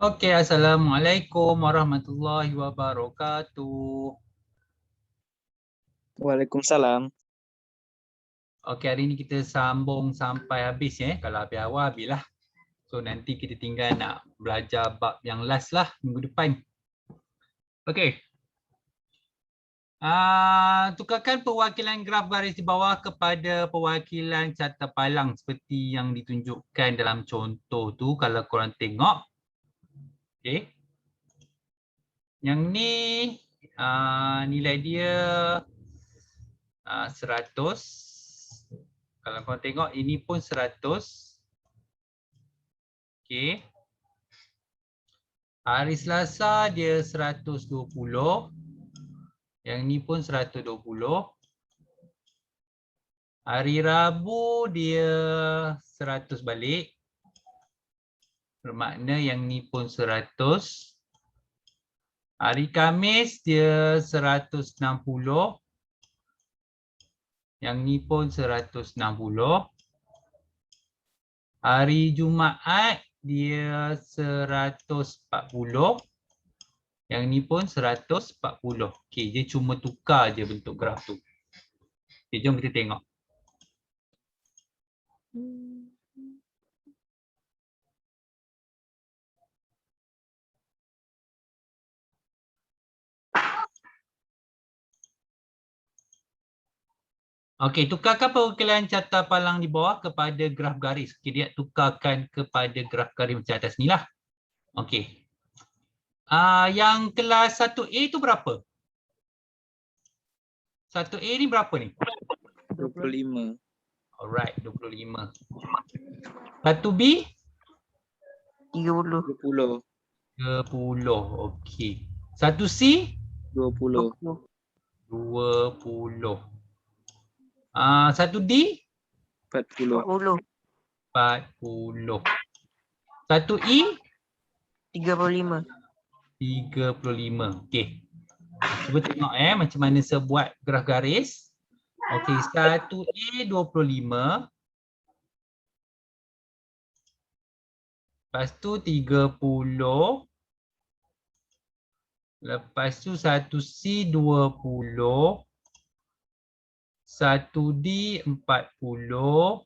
Okey, Assalamualaikum warahmatullahi wabarakatuh. Waalaikumsalam. Okey, hari ni kita sambung sampai habis ya. Kalau habis awal, habislah. So nanti kita tinggal nak belajar bab yang last lah minggu depan. Okey. Tukarkan perwakilan graf garis di bawah kepada perwakilan carta palang seperti yang ditunjukkan dalam contoh tu kalau korang tengok. Okey. Yang ni nilai dia 100. Kalau kau tengok ini pun 100. Okey. Hari Selasa dia 120. Yang ni pun 120. Hari Rabu dia 100 balik. Bermakna yang ni pun 100. Hari Khamis dia 160. Yang ni pun 160. Hari Jumaat dia 140. Yang ni pun 140. Okey, dia cuma tukar je bentuk graf tu. Okay, jom kita tengok. Okey, tukarkan perwakilan carta palang di bawah kepada graf garis. Okey, dia tukarkan kepada graf garis macam atas ni lah. Okey. Yang kelas 1A tu berapa? 1A ni berapa ni? 25. Alright, 25. 1B? 30. 20. 30. Okey. 1C? 20. 20. 1D? 40. 40. 40. 1E? 35. 35. Okey. Cuba tengok macam mana saya buat graf garis. Okey, 1A 25. Lepas tu 30. Lepas tu 1C 20. 1D 40.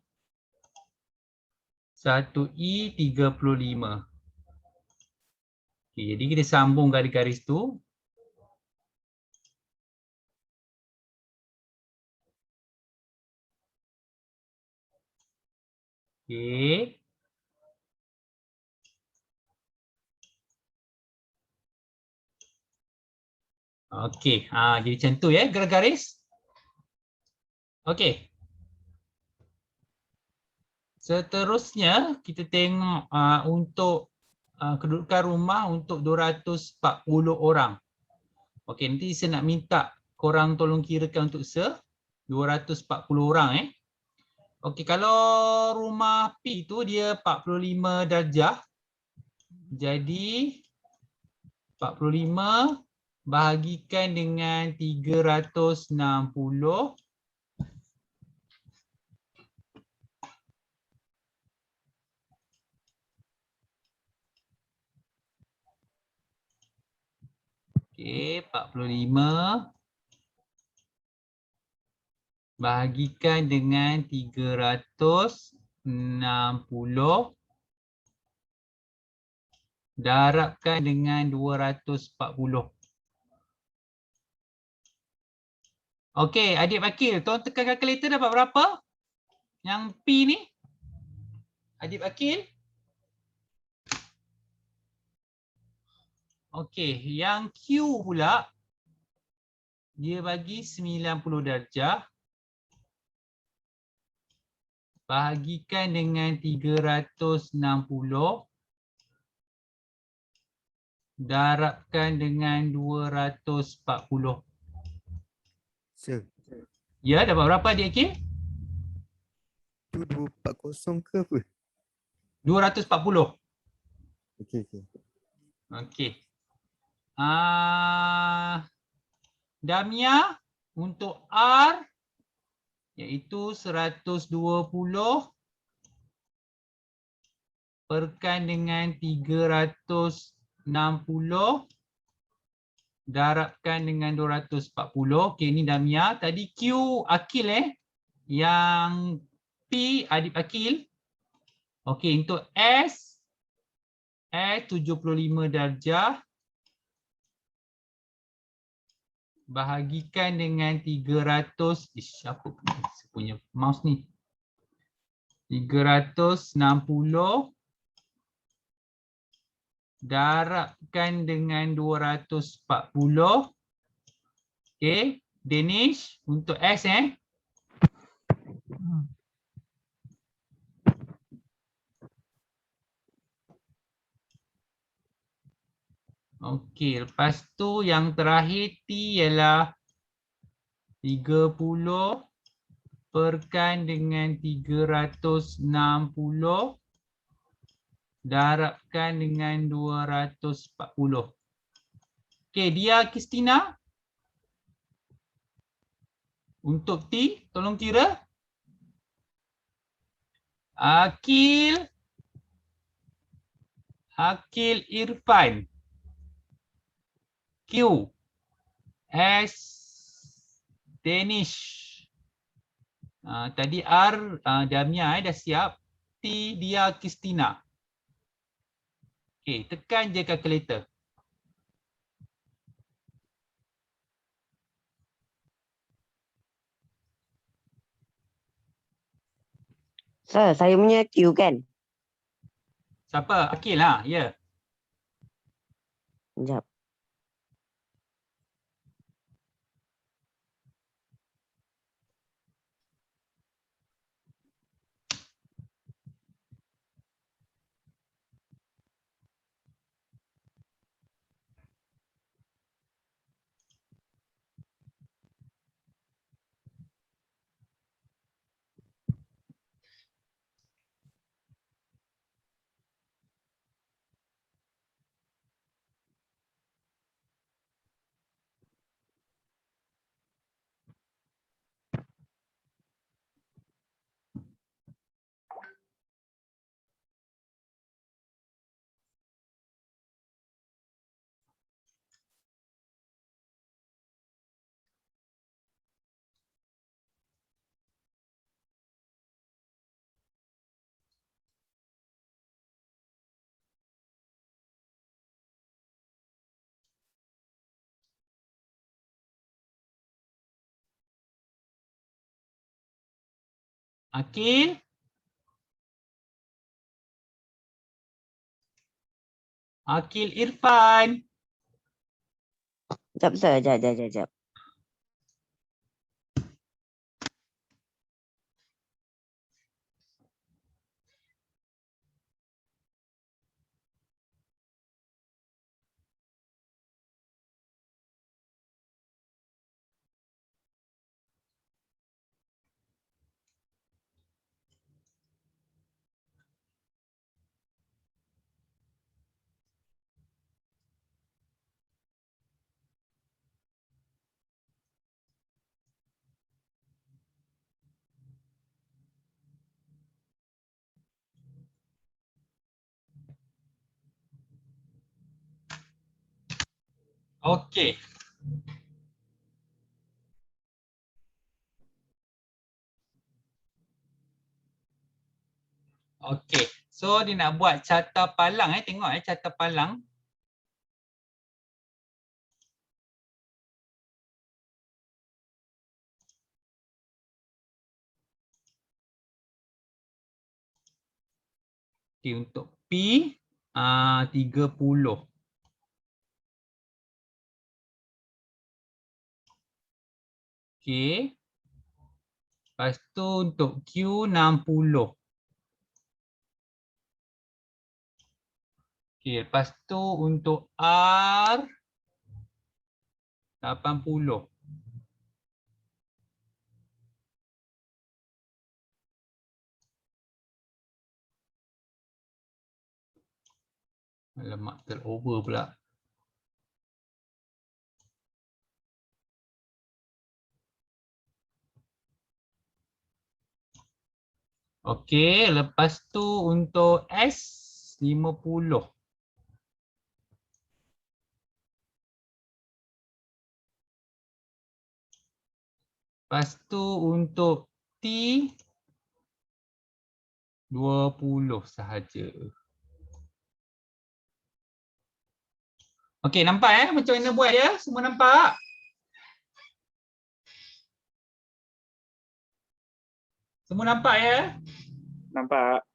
1E 35. Okey, jadi kita sambung garis-garis tu. Okey. Okey, jadi macam tu ya garis-garis. Okey. Seterusnya kita tengok untuk kedudukan rumah untuk 240 orang. Okey, nanti saya nak minta korang tolong kirakan untuk 240 orang Okey, kalau rumah P tu dia 45 darjah. Jadi 45 bahagikan dengan 360. Okey, 45 bahagikan dengan 360 darabkan dengan 240. Okey, adik Bakil, tolong tekan kalkulator dapat berapa? Yang P ni? Adik Bakil? Okey, yang Q pula dia bagi 90 darjah bahagikan dengan 360 darabkan dengan 240. Sir, Ya, dapat berapa adik Akil? tu 240 ke apa? 240. Okey, okey. Okey. Damia untuk R iaitu 120 perkan dengan 360 darabkan dengan 240. Okey, ni Damia. Tadi Q Akil yang P Adib Akil. Okey, untuk S 75 darjah bahagikan dengan 300. Apa punya mouse ni? 360 darabkan dengan 240. Okey, Danish untuk S Okey, lepas tu yang terakhir T ialah 30 perkan dengan 360 darabkan dengan 240. Okey, dia Kristina. Untuk T, tolong kira. Akil Irfan. Q S Danish. Tadi R Damia dah siap. T dia Kristina. Okey, tekan je calculator. Sir, saya punya Q kan? Siapa? Akil lah, ya. Sekejap. Akil. Akil Irfan. Sekejap, sir. Sekejap. Okey. Okey. So dia nak buat carta palang tengok carta palang. Okey, untuk P 30. Okey. Lepas tu untuk Q 60. Okey, lepas tu untuk R 80. Alamak, terover pula. Okey, lepas tu untuk S 150. Lepas tu untuk T 20 sahaja. Okey, nampak macam mana buat ya? Semua nampak? Semua nampak ya? Nampak.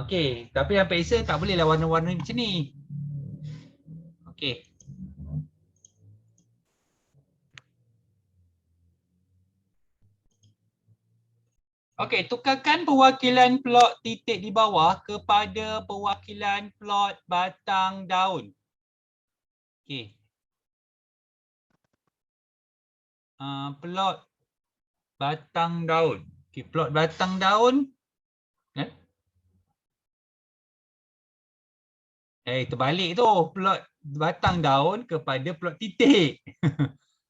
Okey, tapi dalam Excel tak bolehlah warna-warna macam ni. Okey. Okey, tukarkan perwakilan plot titik di bawah kepada perwakilan plot batang daun. Okey. Plot batang daun. Okey, plot batang daun. Terbalik tu. Plot batang daun kepada plot titik.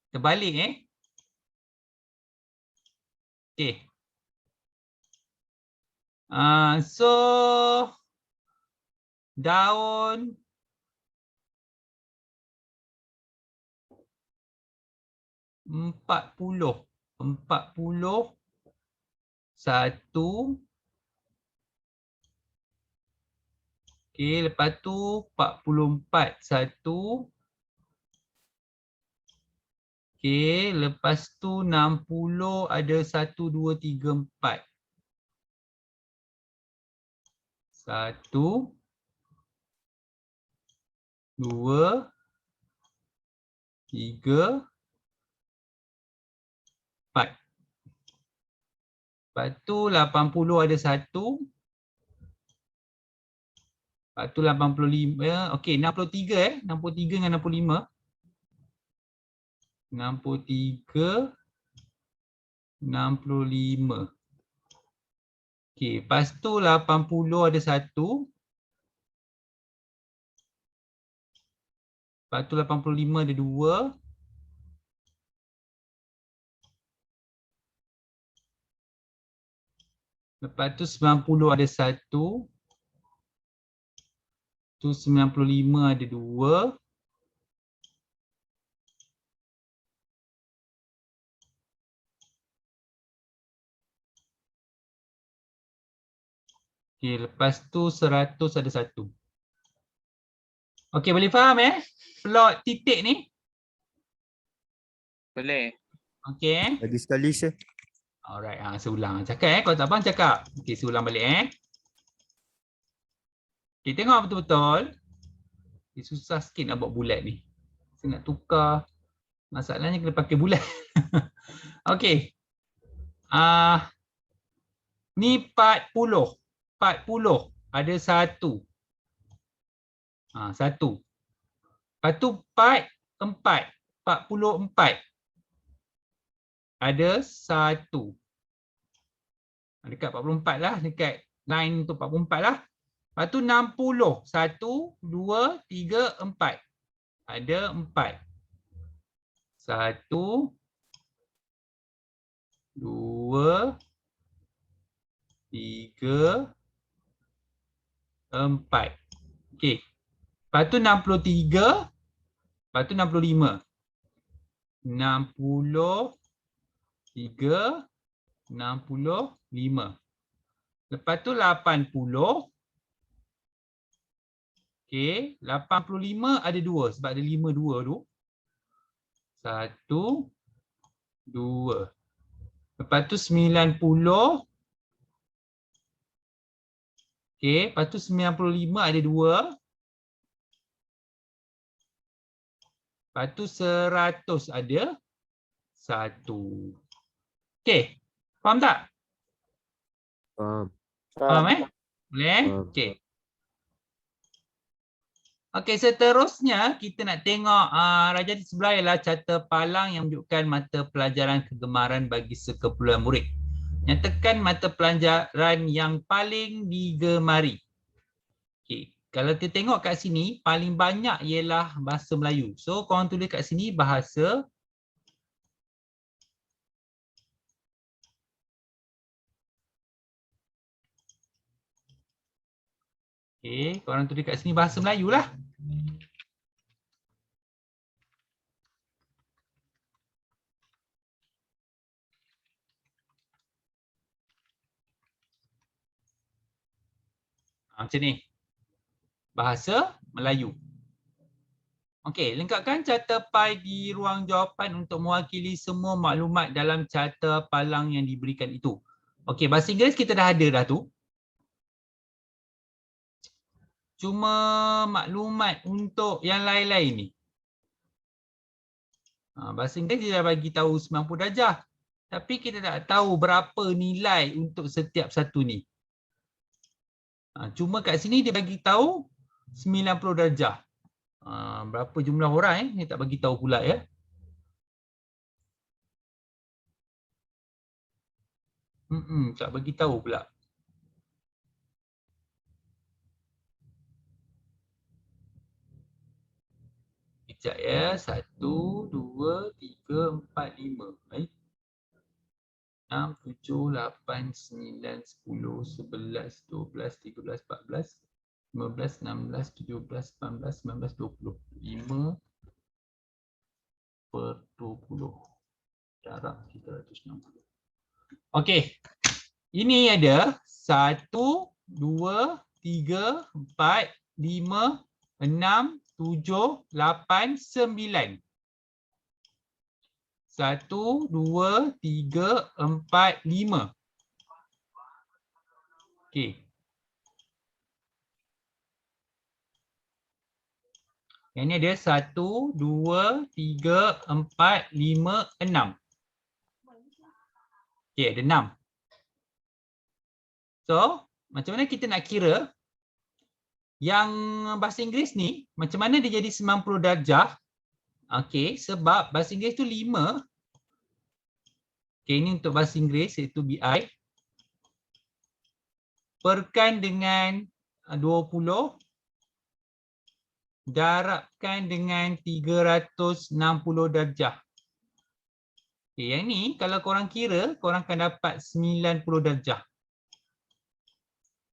Terbalik Okey. So daun empat puluh satu. Okey, lepas tu 44 satu. Okey, lepas tu 60 ada 1 2 3 4. 1 2 3 4. Lepas tu 80 ada 1. Lepas tu 85. Okey, 63 63 dengan 65. 63 65. Okey, lepas tu 80 ada 1. Lepas tu 85 ada 2. Lepas tu 90 ada 1. Tu 95 ada 2. Okey, lepas tu 100 ada 1. Okey, boleh faham plot titik ni? Boleh. Okey. Lagi sekali Syekh. Alright, saya ulang. Cakap kalau tak faham cakap. Okey, saya ulang balik Okey, tengok betul-betul. Susah sikit nak buat bulat ni. Saya nak tukar. Masalahnya kena pakai bulat. Okey. Ni 40. 40 ada 1. 1. Lepas tu 4 44 ada 1. Dekat 44 lah, dekat line tu 44 lah. Lepas tu 60 1 2 3 4 ada 4. 1 2 3 4. Okey. Lepas tu 63. Lepas tu 65. 63 65. Lepas tu 80. Okey, 85 ada 2 sebab ada 5 2 tu. 1 2. Lepas tu 90. Okey, lepas tu 95 ada 2. Lepas tu 100 ada 1. Okey, faham tak? Faham. Faham Boleh Faham. Okey. Okey, seterusnya kita nak tengok raja di sebelah ialah carta palang yang menunjukkan mata pelajaran kegemaran bagi sekumpulan murid. Nyatakan mata pelajaran yang paling digemari. Okey, kalau kita tengok kat sini paling banyak ialah bahasa Melayu. So korang tulis kat sini bahasa Okey, korang tulis kat sini bahasa Melayu lah. Macam ni. Bahasa Melayu. Okey, lengkapkan carta pai di ruang jawapan untuk mewakili semua maklumat dalam carta palang yang diberikan itu. Okey, bahasa Inggeris kita dah ada dah tu. Cuma maklumat untuk yang lain-lain ni. Bahasa Inggeris dia dah bagi tahu 90 darjah. Tapi kita tak tahu berapa nilai untuk setiap satu ni. Cuma kat sini dia bagi tahu 90 darjah. Berapa jumlah orang ni tak bagi tahu pula ya. Tak bagi tahu pula. Sekejap ya. 1, 2, 3, 4, 5. Baik. 6, 7, 8, 9, 10, 11, 12, 13, 14, 15, 16, 17, 18, 19, 20. 5 per 20. Jarak 360. Okey. Ini ada 1, 2, 3, 4, 5, 6, 7, 8, 9. 1, 2, 3, 4, 5. Okey. Yang ni ada 1, 2, 3, 4, 5, 6. Okey, ada 6. So, macam mana kita nak kira yang bahasa Inggeris ni, macam mana dia jadi 90 darjah? Okey, sebab bahasa Inggeris tu 5. Okey, ini untuk bahasa Inggeris iaitu BI. Perkan dengan 20. Darabkan dengan 360 darjah. Okey, yang ni kalau korang kira, korang akan dapat 90 darjah.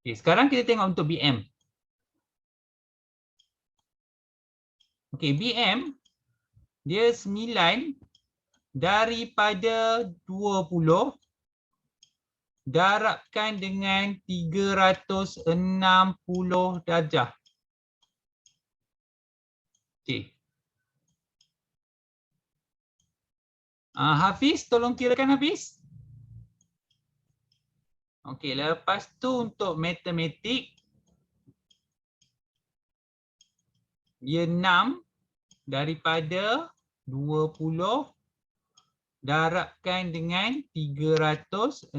Okey, sekarang kita tengok untuk BM. Okey, BM dia 9 daripada 20 darabkan dengan 360 darjah. Okey. Hafiz, tolong kirakan Hafiz. Okey, lepas tu untuk matematik dia 6 daripada 20 darabkan dengan 360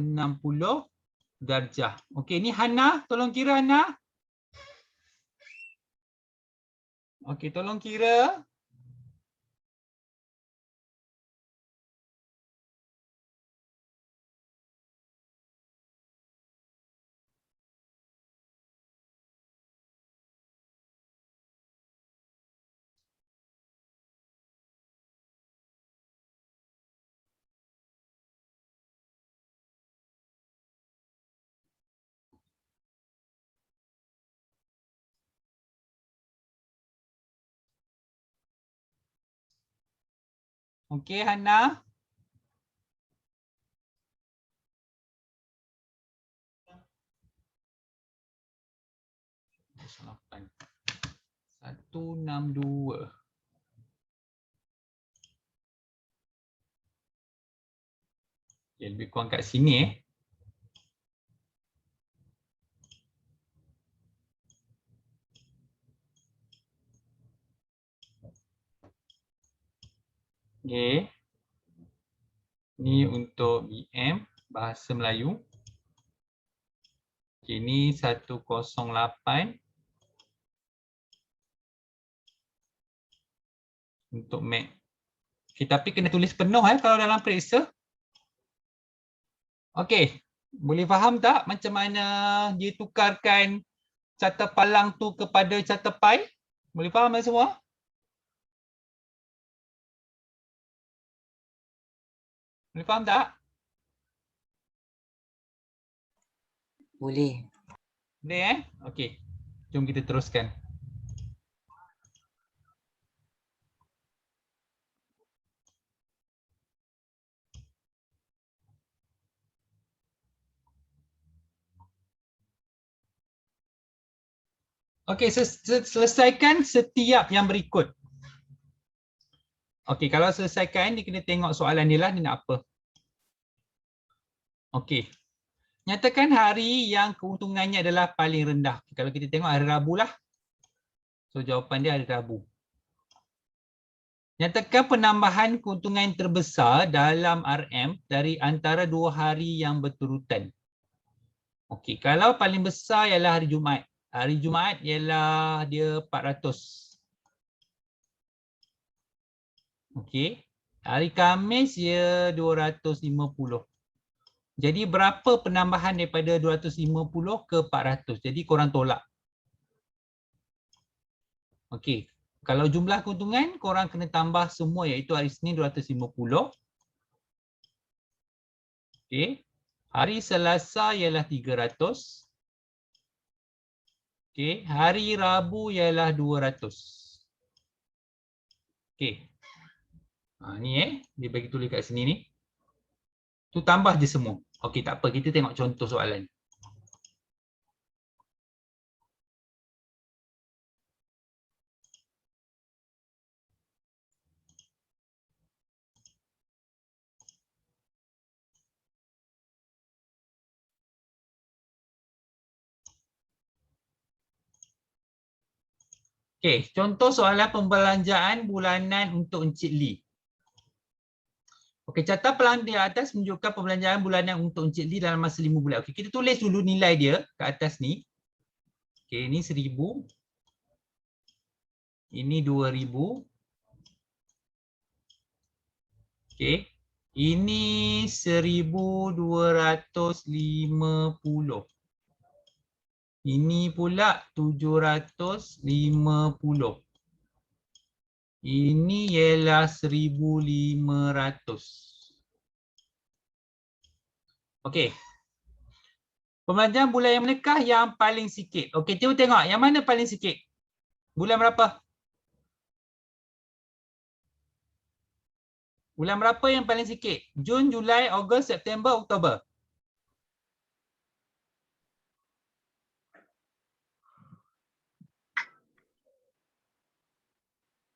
darjah. Okey, ni Hana, tolong kira Hana. Okey, tolong kira. Okey, Hana. Lapan. 162. Okay, lebih kurang kat sini Okay. Ni untuk BM bahasa Melayu. Okay, ni 108. Untuk Mac. Okay, tapi kena tulis penuh kalau dalam periksa. Okey, boleh faham tak macam mana dia tukarkan carta palang tu kepada carta pai? Boleh faham semua? Boleh faham tak? Boleh. Boleh Okey. Jom kita teruskan. Okey, selesaikan setiap yang berikut. Okey, kalau selesaikan, dia kena tengok soalan dia lah, dia nak apa. Okey. Nyatakan hari yang keuntungannya adalah paling rendah. Kalau kita tengok hari Rabu lah. So, jawapan dia hari Rabu. Nyatakan penambahan keuntungan terbesar dalam RM dari antara 2 hari yang berturutan. Okey, kalau paling besar ialah hari Jumaat. Hari Jumaat ialah dia 400. Okey. Hari Khamis dia 250. Jadi berapa penambahan daripada 250 ke 400? Jadi korang tolak. Okey. Kalau jumlah keuntungan korang kena tambah semua iaitu hari Senin 250. Okey. Hari Selasa ialah 300. Okey. Hari Rabu ialah 200. Okey. Ni dia bagi tulis kat sini ni. Tu tambah je semua. Okey, tak apa, kita tengok contoh soalan. Okey, contoh soalan pembelanjaan bulanan untuk Encik Lee. Okey, carta pelan di atas menunjukkan pembelanjaan bulanan untuk Encik Lee dalam masa 5 bulan. Okey, kita tulis dulu nilai dia kat atas ni. Okey, ini 1000. Ini 2000. Okey. Ini 1250. Ini pula 750. Ini ialah 1500. Okey. Pembelanjaan bulan yang manakah yang paling sikit? Okey, cuba tengok yang mana paling sikit? Bulan berapa? Bulan berapa yang paling sikit? Jun, Julai, Ogos, September, Oktober.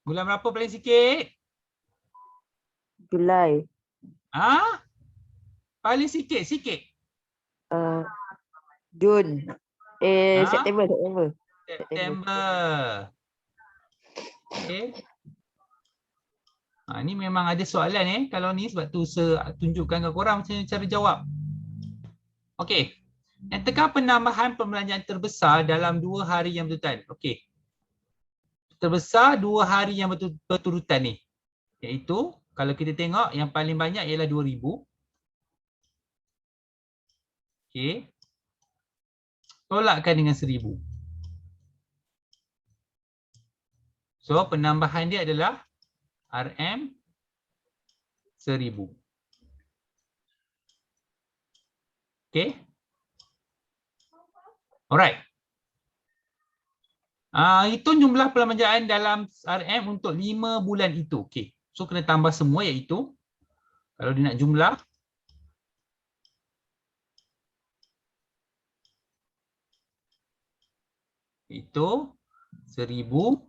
Bulan berapa paling sikit? Julai. Ah? Paling sikit. Jun. Ha? September. September. Okey. Ni memang ada soalan kalau ni sebab tu saya tunjukkan ke korang macam mana cara jawab. Okey. Nyatakan penambahan pembelanjaan terbesar dalam 2 hari yang berturutan. Okey. Terbesar 2 hari yang berturutan ni. Iaitu kalau kita tengok yang paling banyak ialah 2000. Okey. Tolakkan dengan 1000. So penambahan dia adalah RM 1000. Okey. Alright. Itu jumlah pembelanjaan dalam RM untuk 5 bulan itu. Okey. So kena tambah semua iaitu kalau dia nak jumlah itu 1000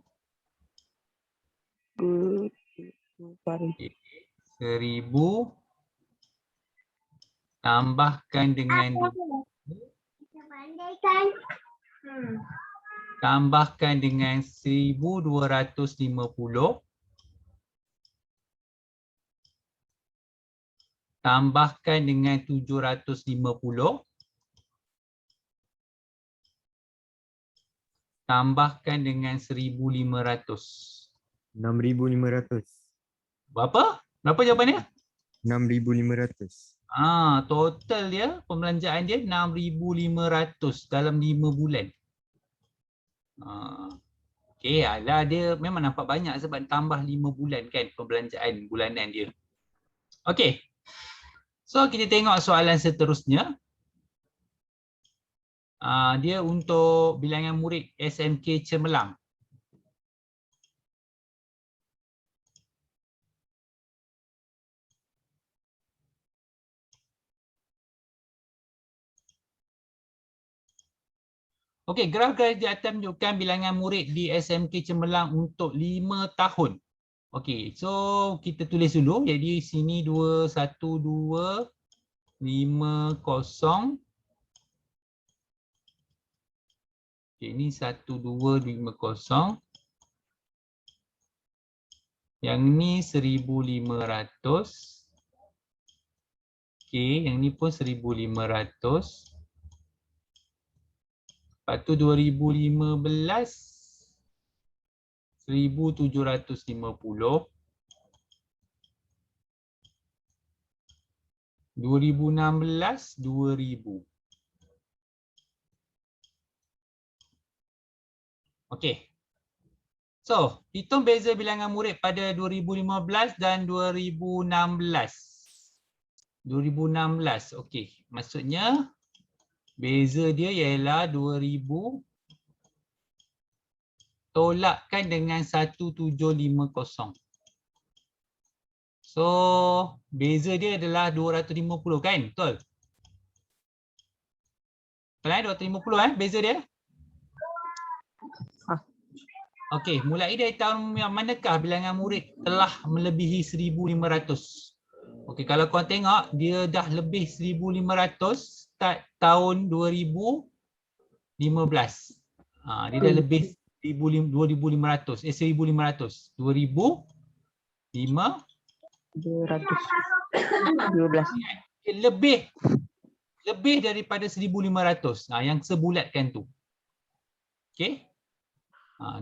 tambahkan dengan 1250 tambahkan dengan 750 tambahkan dengan 1500. 6,500. Berapa? Berapa jawapan dia? 6,500. Total dia pembelanjaan dia 6,500 dalam 5 bulan. Okey, alah dia memang nampak banyak sebab tambah 5 bulan kan pembelanjaan bulanan dia. Okey. So kita tengok soalan seterusnya. Dia untuk bilangan murid SMK Cemerlang. Okey, graf garis di atas menunjukkan bilangan murid di SMK Cemerlang untuk 5 tahun. Okey, so kita tulis dulu. Jadi sini 2, 1, 2, 5, 0. Okey, ini 1, 2, 5, 0. Yang ni 1500. Okey, yang ni pun 1500. Lepas tu 2015 1750. 2016 2000. Okey. So, hitung beza bilangan murid pada 2015 dan 2016. 2016. Okey, maksudnya beza dia ialah 2000 tolakkan dengan 1750. So, beza dia adalah 250 kan? Betul? Betul 250 beza dia? Okey, mulai dari tahun yang manakah bilangan murid telah melebihi 1500? Okey, kalau korang tengok dia dah lebih 1500 start tahun 2015. Dia dah lebih 1500. 1500. 200. 212. Lebih daripada 1500. Yang sebulatkan tu. Okey.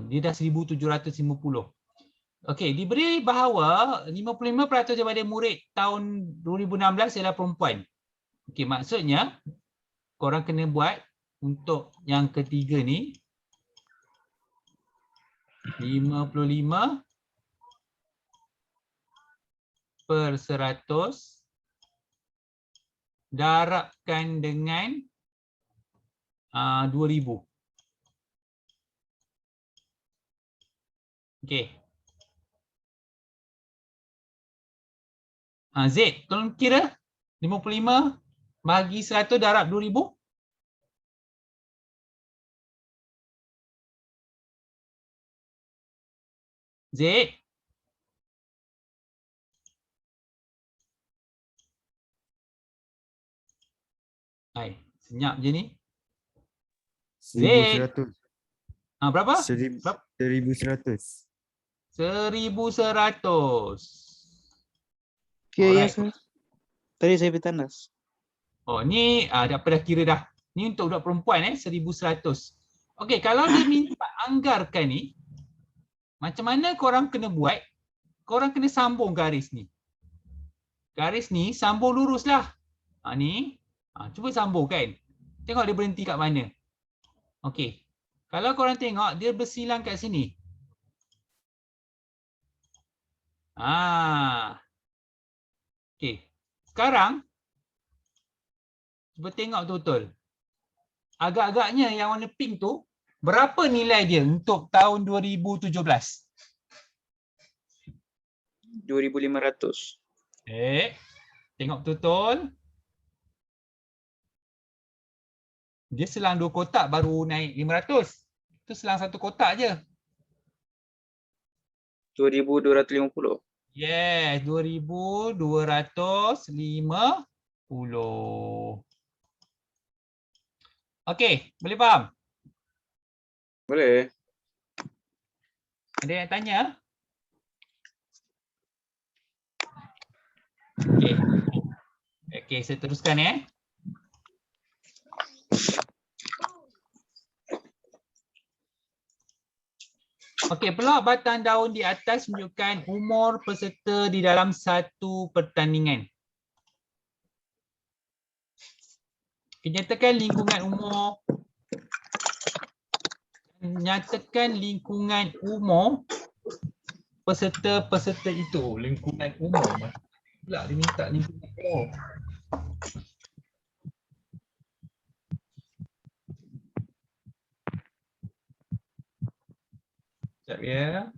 Dia dah 1750. Okey, diberi bahawa 55% daripada murid tahun 2016 ialah perempuan. Okey, maksudnya korang kena buat untuk yang ketiga ni 55/100 darabkan dengan 2000. Okey. Z, tolong kira 55 bagi 100 darab 2000. Z. Hai, senyap je ni. 1100. Berapa? 1100. 1100. Ya, ya, Alright. sir. Tadi saya bertandas. Oh, ni dah kira dah. Ni untuk budak perempuan 1100. Okey, kalau dia minta anggarkan ni, macam mana korang kena buat? Korang kena sambung garis ni. Garis ni sambung luruslah. Ni, cuba sambung kan. Tengok dia berhenti kat mana. Okey. Kalau korang tengok dia bersilang kat sini. Okey. Sekarang cuba tengok betul-betul. Agak-agaknya yang warna pink tu berapa nilai dia untuk tahun 2017? 2500. Tengok betul-betul. Dia selang 2 kotak baru naik 500. Itu selang 1 kotak je. 2250. Yes, 2250. Okey, boleh faham? Boleh. Ada yang tanya? Okey. Okey, saya teruskan Okey, pelak batang daun di atas menunjukkan umur peserta di dalam satu pertandingan. Nyatakan lingkungan umur peserta-peserta itu. Lingkungan umur. Pula dia minta lingkungan umur. Sekejap ya.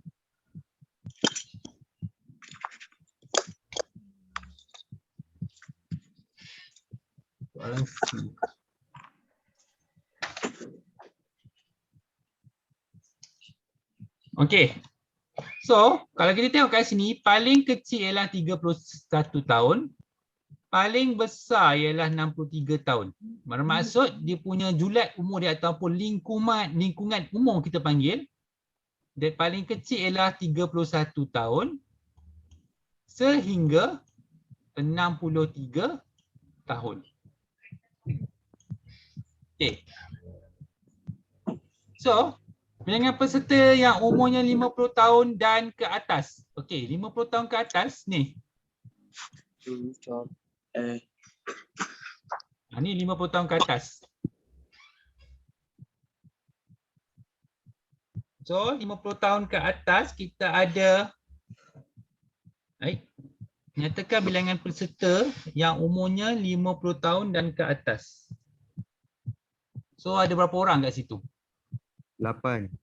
Soalan C. Okey. So, kalau kita tengok kat sini, paling kecil ialah 31 tahun, paling besar ialah 63 tahun. Bermaksud dia punya julat umur dia ataupun lingkungan umur kita panggil, dia paling kecil ialah 31 tahun sehingga 63 tahun. Okey. So, bilangan peserta yang umurnya 50 tahun dan ke atas. Okey, 50 tahun ke atas ni. Ni 50 tahun ke atas. So, 50 tahun ke atas kita ada nyatakan bilangan peserta yang umurnya 50 tahun dan ke atas. So, ada berapa orang kat situ? 8.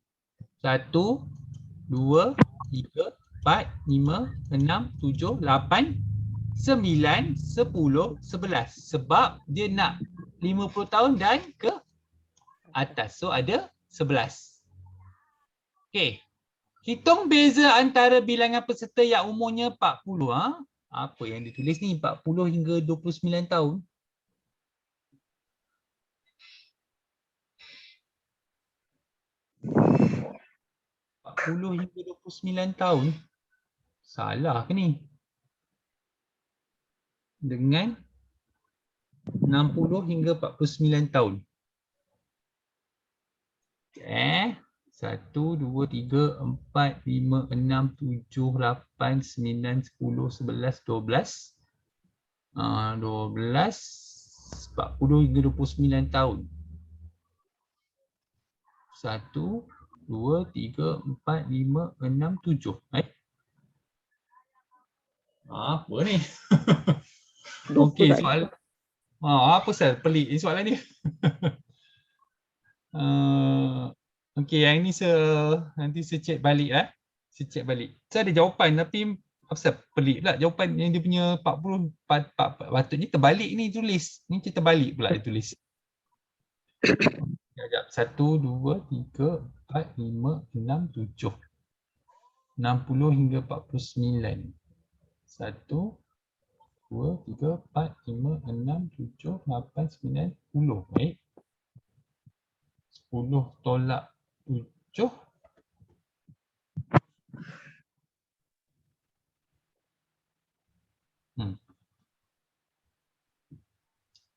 1, 2, 3, 4, 5, 6, 7, 8, 9, 10, 11. Sebab dia nak 50 tahun dan ke atas. So ada 11. Okey. Hitung beza antara bilangan peserta yang umurnya 40. Apa yang ditulis ni? 40 hingga 29 tahun. hingga 29 tahun. Salah ke ni? Dengan 60 hingga 49 tahun. 1, 2, 3, 4, 5, 6, 7, 8, 9, 10, 11, 12. 12, 40 hingga 29 tahun. 1, 2, 3, 4, 5, 6, 7. Apa ni? Okey, soalan. Apa sel? Pelik ni soalan ni. Okey, yang ni nanti saya check balik lah. Saya check balik. Saya ada jawapan tapi apa sel? Pelik pula jawapan yang dia punya 40 patutnya terbalik ni tulis. Ni kita terbalik pula dia tulis. Sekejap. 1, 2, 3, 4, 5, 6, 7. 60 hingga 49. 1, 2, 3, 4, 5, 6, 7, 8, 9, 10. Baik. 10 tolak 7.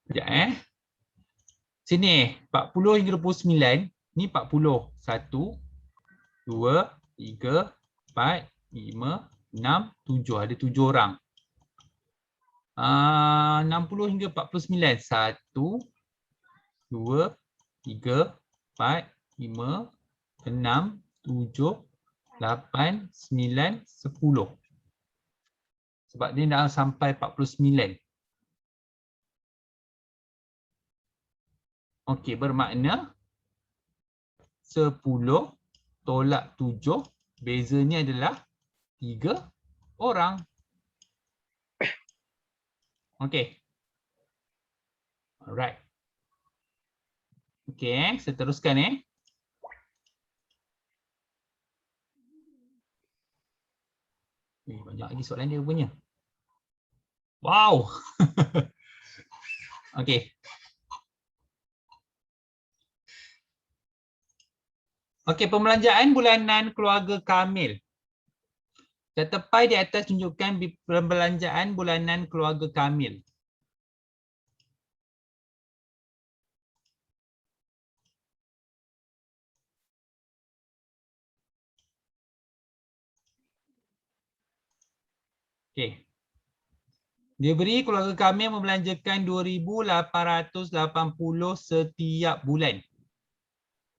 Sekejap Sini 40 hingga 29. Ni 40. 1, 2, 3, 4, 5, 6, 7. Ada 7 orang. 60 hingga 49. 1, 2, 3, 4, 5, 6, 7, 8, 9, 10. Sebab dia dah sampai 49. Okey, bermakna 10 tolak 7, bezanya adalah 3 orang. Okey. Alright. Okey, saya teruskan banyak lagi soalan dia punya. Wow. Okey. Okey, pembelanjaan bulanan keluarga Kamil. Tetepai di atas tunjukkan pembelanjaan bulanan keluarga Kamil. Okey. Dia beri keluarga Kamil membelanjakan 2,880 setiap bulan.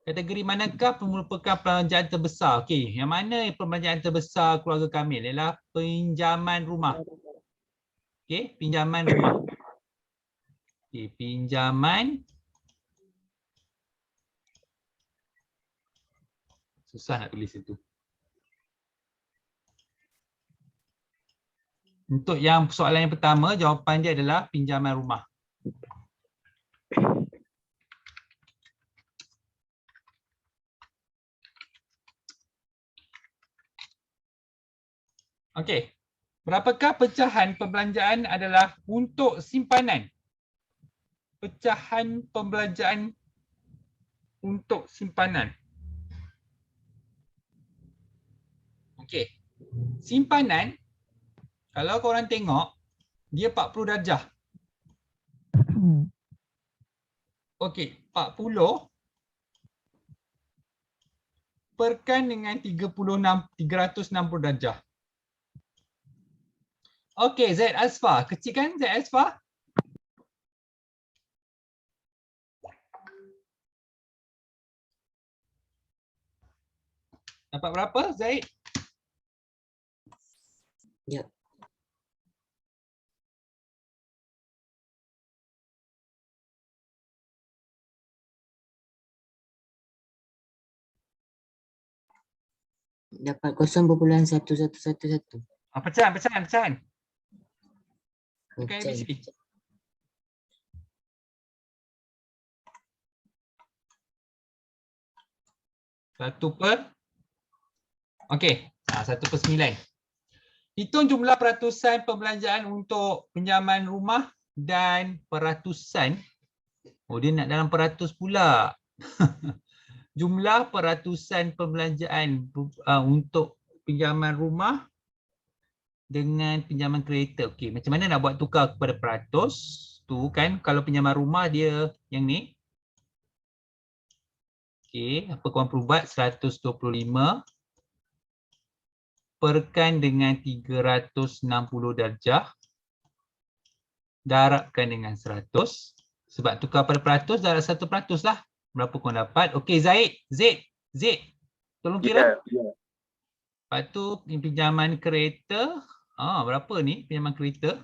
Kategori manakah merupakan pembelanjaan terbesar? Okey, yang mana pembelanjaan terbesar keluarga Kamil? Ialah pinjaman rumah. Okey, pinjaman rumah. Okey, pinjaman. Susah nak tulis itu. Untuk yang soalan yang pertama, jawapan dia adalah pinjaman rumah. Okey. Berapakah pecahan perbelanjaan adalah untuk simpanan? Pecahan perbelanjaan untuk simpanan. Okey. Simpanan, kalau korang tengok, dia 40 darjah. Okey, 40 perkan dengan 360 darjah. Okey, Z Asfar. Kecil kan Z Asfar? Dapat berapa, Zaid? Ya. Dapat 0,1111. Pecahan. Tekan Pecahan. ABC. Satu per. Okey, 1/9. Hitung jumlah peratusan perbelanjaan untuk pinjaman rumah dan peratusan. Oh, dia nak dalam peratus pula. Jumlah peratusan perbelanjaan untuk pinjaman rumah dengan pinjaman kereta. Okey, macam mana nak buat tukar kepada peratus? Tu kan kalau pinjaman rumah dia yang ni. Okey, apa korang perlu buat? 125 perkan dengan 360 darjah darabkan dengan 100. Sebab tukar pada peratus darab 1% lah. Berapa korang dapat? Okey, Z. Tolong kira. Lepas tu pinjaman kereta. Berapa ni pinjaman kereta?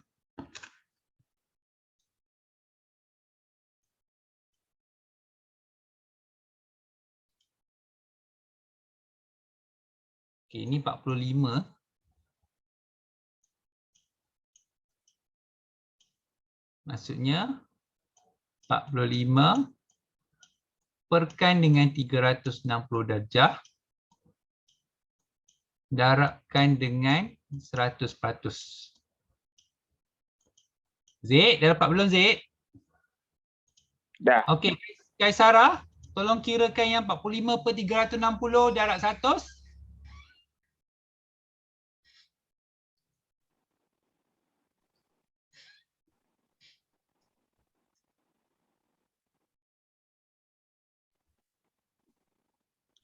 Okey, ni 45. Maksudnya 45 perkan dengan 360 darjah darabkan dengan 100%. Z, dah dapat belum Z? Dah. Okey, Kaisara, tolong kirakan yang 45 per 360 darab 100.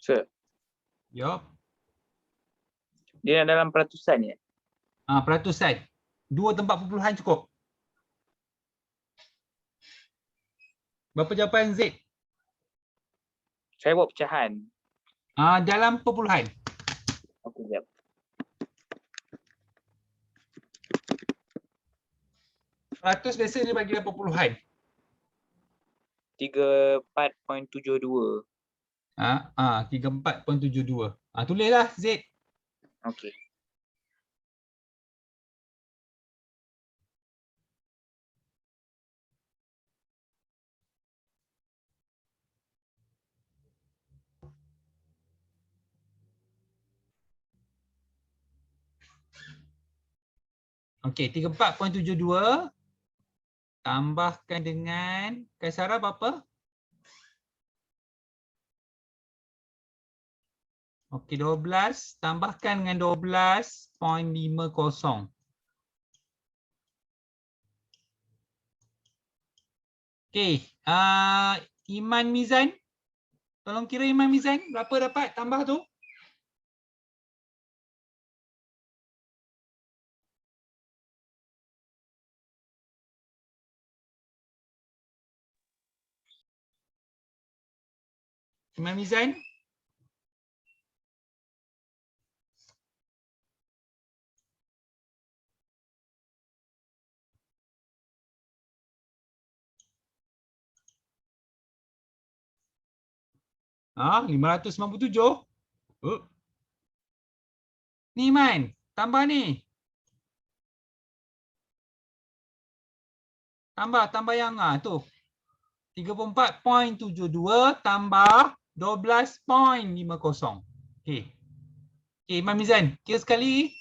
Sir, Yup. dia dalam peratusan ya? Peratusan. 2 tempat perpuluhan cukup. Berapa jawapan Z? Saya buat pecahan. Dalam perpuluhan. Okey, jap. Peratus biasa dia bagi dalam perpuluhan. 34.72. 34.72. Tulislah Z. Okey. Okey, 34.72 tambahkan dengan Kaisara berapa? Okey, 12 tambahkan dengan 12.50. Okey, Iman Mizan. Tolong kira Iman Mizan berapa dapat tambah tu? Iman Mizan. Ah, 597. Ni Iman, tambah ni. Tambah yang tu. 34.72 tambah 12.50. Okey. Okey, Imam Mizan, kira sekali.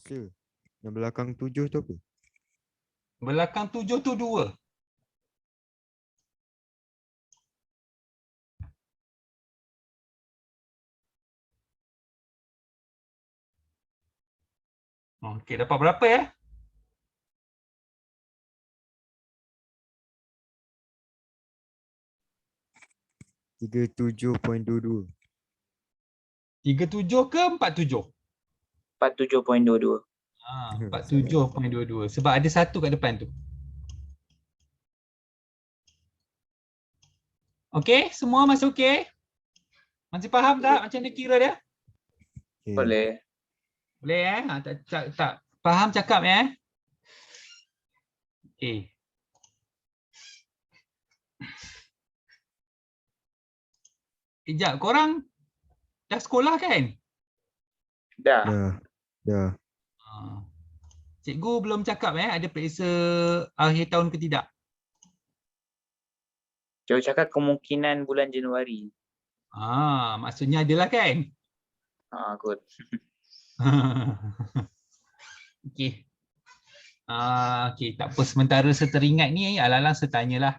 Se. Yang belakang 7 tu apa? Belakang 7 tu 2. Okey, dapat berapa ya? Tiga 37.22. 37 ke 47? 47.22. Ha, 47.22. Sebab ada satu kat depan tu. Okey, semua masih okey? Masih faham tak macam dia kira dia? Okay. Boleh. Boleh Ha, tak faham cakap ya? Okey. Sekejap, korang dah sekolah kan? Dah. Dah. Dah. Ha. Cikgu belum cakap ada periksa akhir tahun ke tidak? Cikgu cakap kemungkinan bulan Januari. Maksudnya adalah kan? Kot. Okey. Okey, tak apa, sementara saya teringat ni alang-alang saya tanyalah.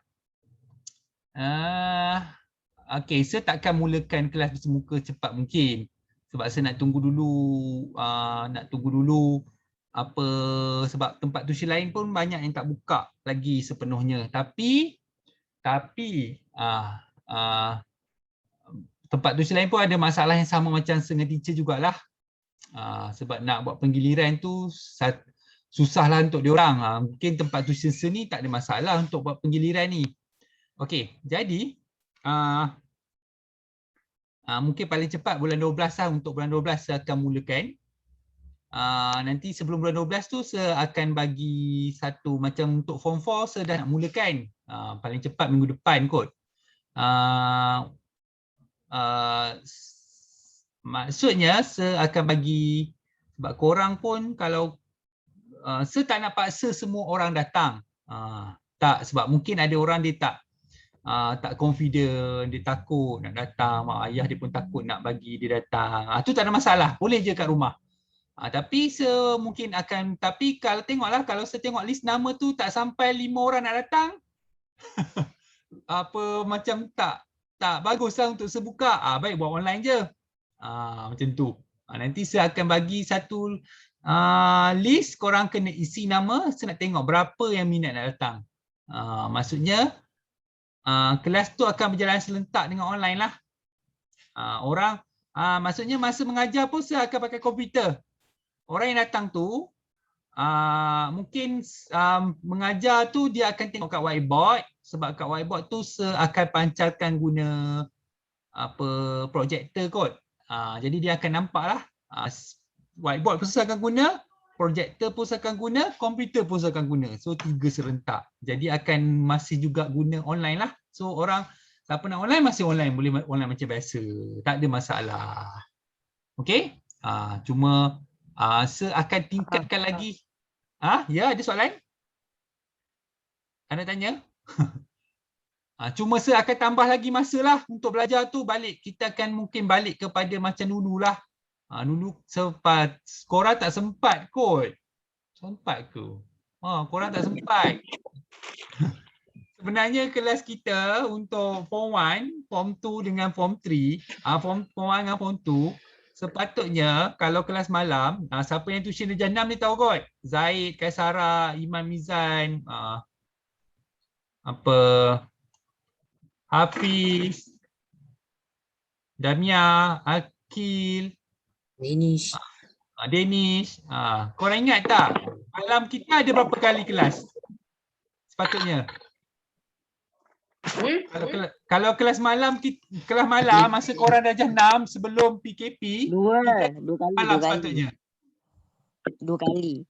Okey, saya takkan mulakan kelas bersemuka cepat mungkin. Sebab saya nak tunggu dulu apa, sebab tempat tuition lain pun banyak yang tak buka lagi sepenuhnya. Tapi tempat tuition lain pun ada masalah yang sama macam dengan teacher jugalah. Sebab nak buat penggiliran tu susahlah untuk diorang. Mungkin tempat tuition seni tak ada masalah untuk buat penggiliran ni. Okey, jadi mungkin paling cepat bulan 12 lah, untuk bulan 12 saya akan mulakan. Nanti sebelum bulan 12 tu saya akan bagi satu macam untuk form 4 saya dah nak mulakan. Paling cepat minggu depan kot. Maksudnya saya akan bagi, sebab korang pun kalau saya tak nak paksa semua orang datang. Tak, sebab mungkin ada orang dia tak confident, dia takut nak datang, mak ayah dia pun takut nak bagi dia datang. Tu tak ada masalah, boleh je kat rumah. Tapi saya mungkin akan, tapi kalau tengoklah, kalau saya tengok list nama tu tak sampai 5 orang nak datang, apa macam tak baguslah untuk saya buka. Baik buat online je. Macam tu. Nanti saya akan bagi satu list, korang kena isi nama, saya nak tengok berapa yang minat nak datang. Maksudnya kelas tu akan berjalan serentak dengan online lah. Maksudnya masa mengajar pun saya akan pakai komputer. Orang yang datang tu mungkin mengajar tu dia akan tengok kat whiteboard, sebab kat whiteboard tu saya akan pancarkan guna apa, projector kot. Jadi dia akan nampak lah. Whiteboard pun saya akan guna, projector pun saya akan guna, komputer pun saya akan guna. So 3 serentak. Jadi akan masih juga guna online lah. So orang siapa nak online masih online, boleh online macam biasa. Tak ada masalah. Okey? Cuma saya akan tingkatkan lagi. Ya, ada soalan? Anda tanya? Cuma saya akan tambah lagi masa lah untuk belajar tu balik. Kita akan mungkin balik kepada macam dulu lah. Dulu sempat, korang tak sempat kot. Sempat ke? Korang tak sempat. Sebenarnya kelas kita untuk form 1, form 2 dengan form 3, form 1 dengan form 2, sepatutnya kalau kelas malam, siapa yang tuition darjah 6 ni tahu kot. Zaid, Kaisara, Imam Mizan, Hafiz, Damia, Akil, Danish. Danish. Korang ingat tak? Malam kita ada berapa kali kelas? Sepatutnya. Kalau kelas malam masa korang darjah 6 sebelum PKP, Dua malam kali. sepatutnya. 2 kali.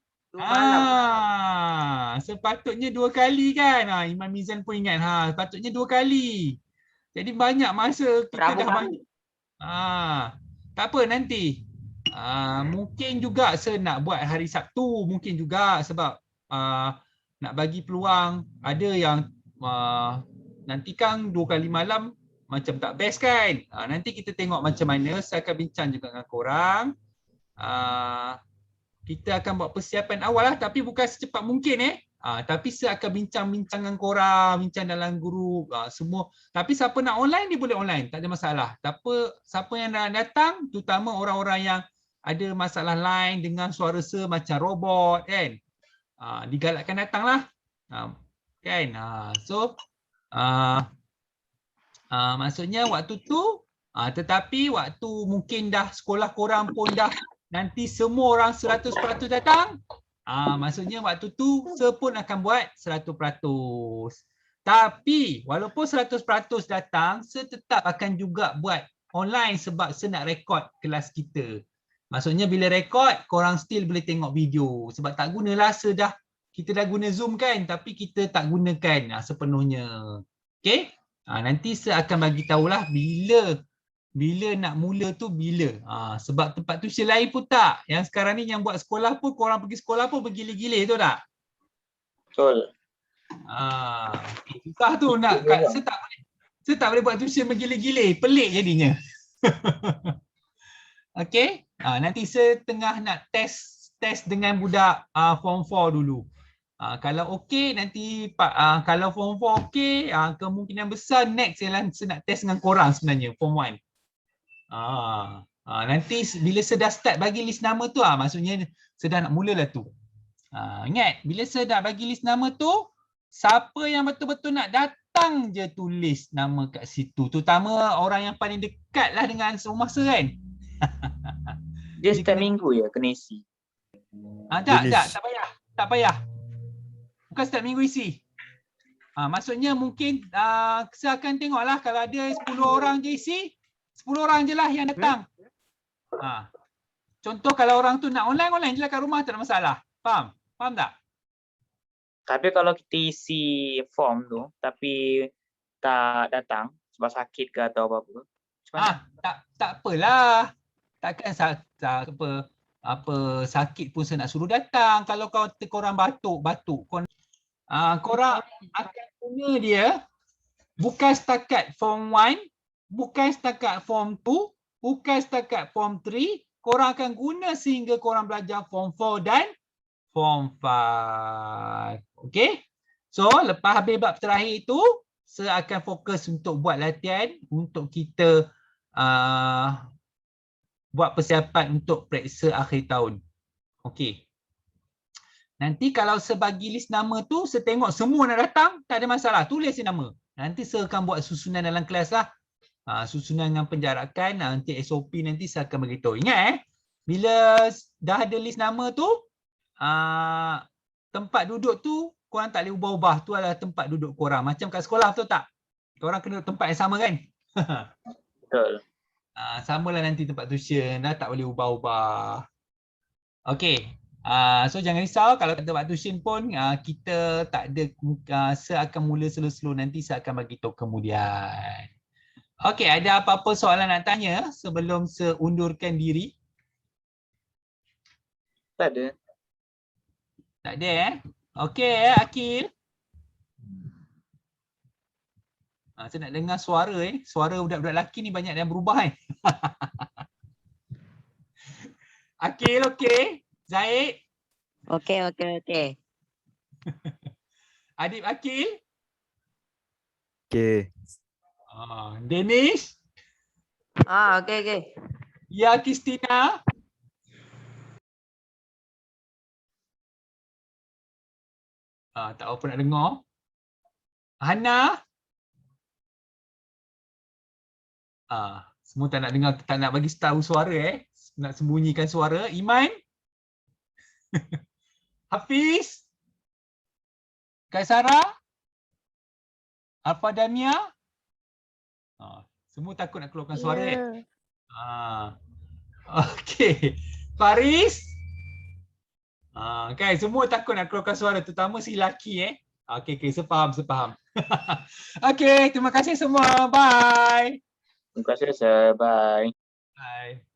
Sepatutnya 2 kali kan. Imam Mizan pun ingat. Sepatutnya 2 kali. Jadi banyak masa kita Rabu dah kan? banyak. Tak apa nanti. Mungkin juga saya nak buat hari Sabtu, mungkin juga sebab nak bagi peluang. Ada yang nanti kan 2 kali malam macam tak best kan. Nanti kita tengok macam mana. Saya akan bincang juga dengan korang. Kita akan buat persiapan awal lah, tapi bukan secepat mungkin tapi saya akan bincang-bincang dengan korang, bincang dalam grup semua. Tapi siapa nak online dia boleh online, tak ada masalah. Siapa yang nak datang, terutama orang-orang yang ada masalah line dengan suara macam robot kan, digalakkan datanglah kan. So maksudnya waktu tu tetapi waktu mungkin dah sekolah korang pun dah nanti semua orang 100% datang, maksudnya waktu tu saya pun akan buat 100%. Tapi walaupun 100% datang, saya tetap akan juga buat online sebab saya nak rekod kelas kita. Maksudnya bila rekod, korang still boleh tengok video. Sebab tak gunalah kita dah guna Zoom kan, tapi kita tak gunakan sepenuhnya. Okay? Nanti saya akan bagi tahulah bila nak mula tu bila. Sebab tempat tuition lain pun tak. Yang sekarang ni yang buat sekolah pun, korang pergi sekolah pun bergila-gila tu tak? Betul. Susah tu nak. Saya tak boleh buat tuition bergila-gila. Pelik jadinya. Okay. Nanti saya tengah nak test dengan budak form 4 dulu. Kalau okey nanti kalau form 4 okey, kemungkinan besar next saya nak test dengan korang sebenarnya form 1. Nanti bila saya dah start bagi list nama tu, maksudnya saya dah nak mulalah tu. Ingat, bila saya dah bagi list nama tu, siapa yang betul-betul nak datang je tulis nama kat situ. Terutama orang yang paling dekat lah dengan rumah saya kan. Dia setiap minggu ya kena isi. Tak payah. Bukan setiap minggu isi. Maksudnya mungkin saya akan tengoklah kalau ada 10 orang je isi, 10 orang je lah yang datang. Contoh kalau orang tu nak online je lah kat rumah, tak ada masalah. Faham? Faham tak? Tapi kalau kita isi form tu tapi tak datang sebab sakit ke atau apa-apa. Tak apalah. Takkan sakit pun saya nak suruh datang. Kalau korang batuk, korang akan guna dia bukan setakat form 1, bukan setakat form 2, bukan setakat form 3, korang akan guna sehingga korang belajar form 4 dan form 5. Okay? So, lepas habis bab terakhir itu, saya akan fokus untuk buat latihan untuk kita buat persiapan untuk periksa akhir tahun. Okay. Nanti kalau saya bagi list nama tu, saya tengok semua nak datang, tak ada masalah. Tulis nama. Nanti saya akan buat susunan dalam kelas lah. Susunan dengan penjarakan, nanti SOP nanti saya akan beritahu. Ingat bila dah ada list nama tu, tempat duduk tu korang tak boleh ubah-ubah. Tu adalah tempat duduk korang. Macam kat sekolah betul tak? Korang kena tempat yang sama kan? Betul. Samalah nanti tempat tuition, tak boleh ubah-ubah. Okay. So jangan risau kalau tempat tuition pun kita tak ada, saya akan mula slow-slow, nanti saya akan bagi tahu kemudian. Okay, ada apa-apa soalan nak tanya sebelum saya undurkan diri? Tak ada. Tak ada Okay Akil. Saya nak dengar suara suara budak-budak lelaki ni banyak yang berubah Akil okey. Zaid. Okey. Adib Akil. Okey. Denish. Okey. Ya Kristina. Tak apa nak dengar. Hana. Semua tak nak dengar, tak nak bagi tahu suara nak sembunyikan suara. Iman. Hafiz. Kaisara. Alfa Damia. Semua takut nak keluarkan suara Okey. Faris. Kan semua takut nak keluarkan suara, terutama si lelaki Okey, sepaham. Okey, terima kasih semua. Bye. Terima kasih, sir. Bye. Bye.